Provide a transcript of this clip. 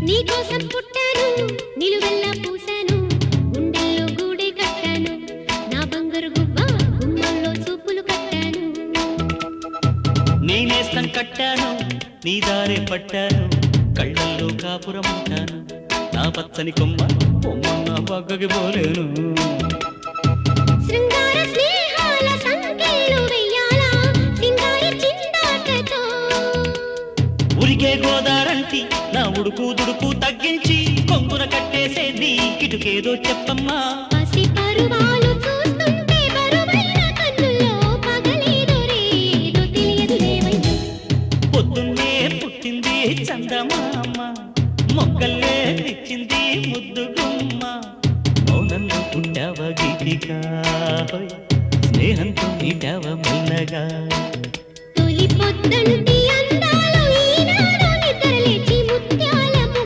నీకోసం పుట్టాను నిలువెల్లా పూసాను గుండెల్లో గూడే కట్టాను నా బంగారు గువ్వ గుమ్మంలో చూపులు కట్టాను నేనేస్తం కట్టాను నీ దారే పట్టాను కళ్ళల్లో కాపురం ఉంటాను నా పచ్చని కొమ్మ కొమ్మన్న పక్కకి పోలేను శృంగార స్నేహాల సంఖ్యలు వెయ్యాలా సింగారి చిందాటతో ఉరికే గోదారంటి నా ఉడుకు దుడుకు తగ్గించి కొంగున కట్టేసే నీ కిటుకేదో చెప్పమ్మా పసి పరువాలు చూస్తుంటే బరువైన కన్నుల్లో పగలేదో రేదో తెలియదు లేవయ్యా పొద్దున్నే పుట్టింది చందమామ మొక్కల్లే ఇచ్చింది ముద్దు గుమ్మ మౌనంలో పుట్టావ గీతిగా స్నేహంతో నీటావ మెల్లగా తొలి పొద్దంటి